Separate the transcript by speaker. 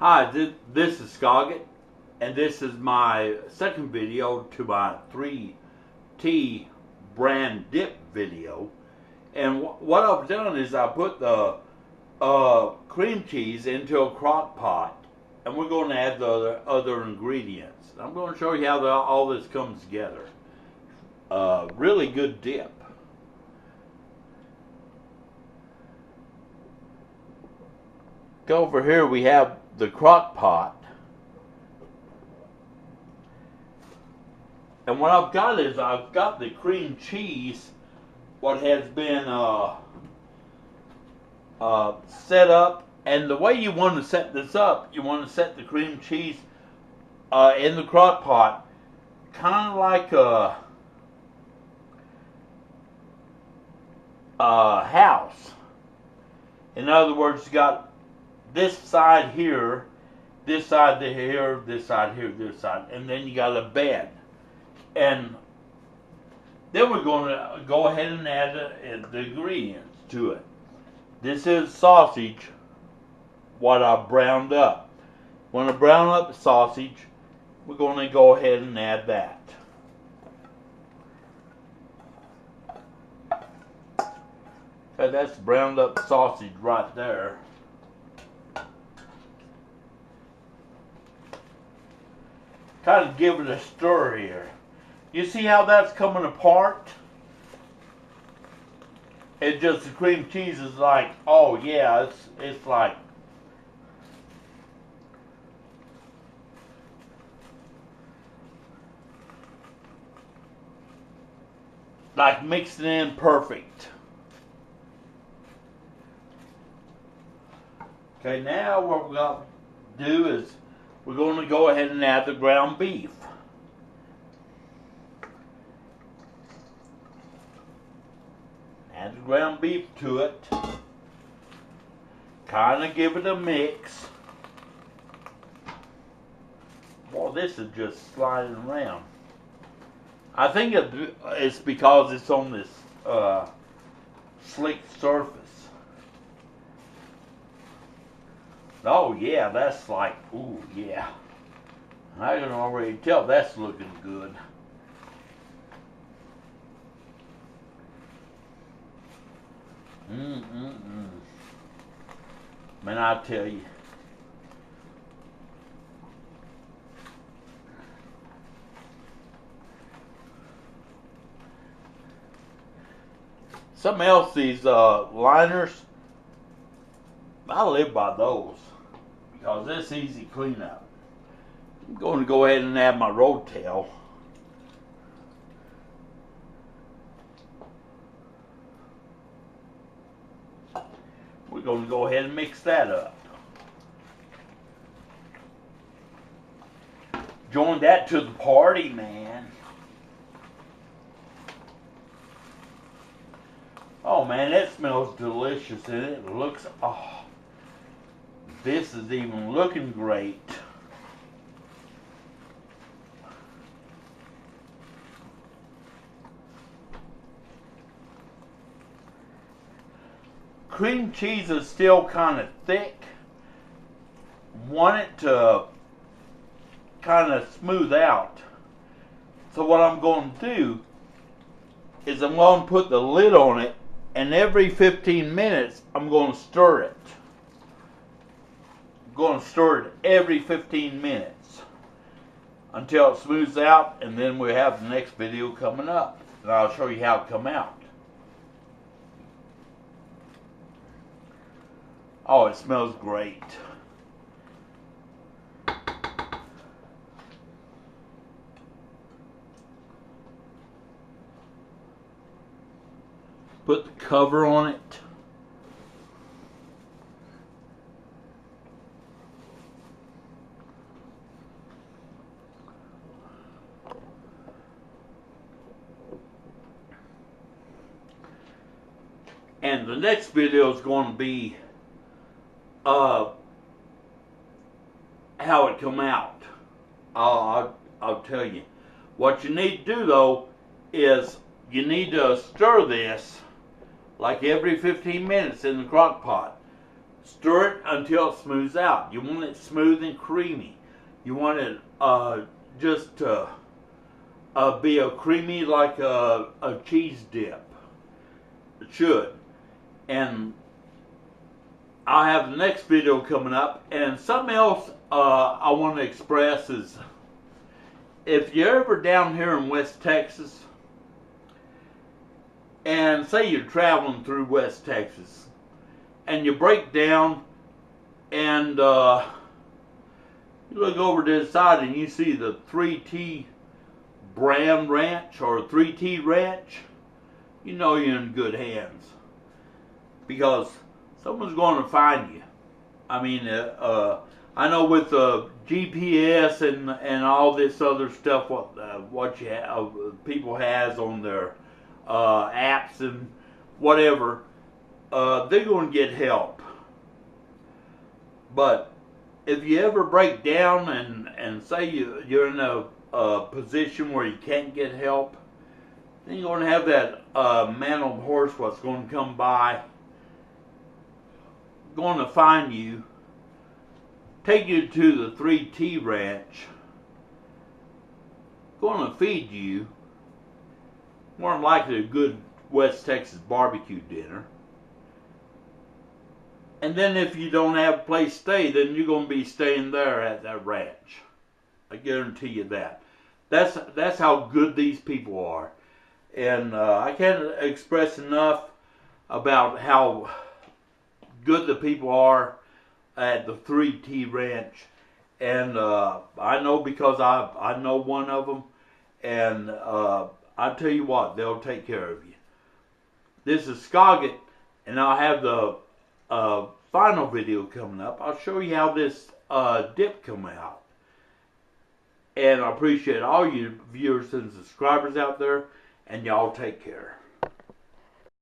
Speaker 1: Hi, this is Scoggett, and this is my second video to my 3T brand dip video. And what I've done is I put the cream cheese into a crock pot, and we're going to add the other ingredients. I'm going to show you how all this comes together. Really good dip. Over here we have the crock pot, and what I've got is I've got the cream cheese, what has been set up. And the way you want to set this up, you want to set the cream cheese in the crock pot, kind of like a house. In other words, you got this side here, this side here, this side here, this side, and then you got a bed. And then we're going to go ahead and add the ingredients to it. This is sausage, what I browned up. When I brown up the sausage, we're going to go ahead and add that. Okay, that's browned up sausage right there. Kind of give it a stir here. You see how that's coming apart? It just, the cream cheese is like, oh yeah, it's like mixing in perfect. Okay, now what we're going to do is we're going to go ahead and add the ground beef. Add the ground beef to it. Kind of give it a mix. Boy, this is just sliding around. I think it's because it's on this slick surface. Oh yeah, that's like, ooh yeah. I can already tell that's looking good. Man, I tell you. Something else, these liners, I live by those because it's easy cleanup. I'm going to go ahead and add my Rotel. We're going to go ahead and mix that up. Join that to the party, man. Oh man, it smells delicious, and it looks, oh, this is even looking great. Cream cheese is still kind of thick. Want it to kind of smooth out. So what I'm going to do is I'm going to put the lid on it, and every 15 minutes I'm going to stir it. I'm going to stir it every 15 minutes until it smooths out, and then we have the next video coming up, and I'll show you how it come out. Oh, it smells great. Put the cover on it. And the next video is going to be how it come out. I'll tell you. What you need to do though is you need to stir this like every 15 minutes in the crock pot. Stir it until it smooths out. You want it smooth and creamy. You want it just to be a creamy like a cheese dip. It should. And I have the next video coming up. And something else I want to express is, if you're ever down here in West Texas, and say you're traveling through West Texas, and you break down, and you look over to the side and you see the 3T Brand Ranch or 3T Ranch, you know you're in good hands, because someone's going to find you. I mean, I know with GPS and all this other stuff, what people has on their apps and whatever, they're going to get help. But if you ever break down and say you're in a position where you can't get help, then you're going to have that man on the horse what's going to come by, going to find you, take you to the 3T Ranch, going to feed you, more than likely a good West Texas barbecue dinner. And then if you don't have a place to stay, then you're going to be staying there at that ranch. I guarantee you that. That's how good these people are. And I can't express enough about how good the people are at the 3T Ranch. And I know because I know one of them. And I tell you what, they'll take care of you. This is Scoggett, and I'll have the final video coming up. I'll show you how this dip come out. And I appreciate all you viewers and subscribers out there, and y'all take care.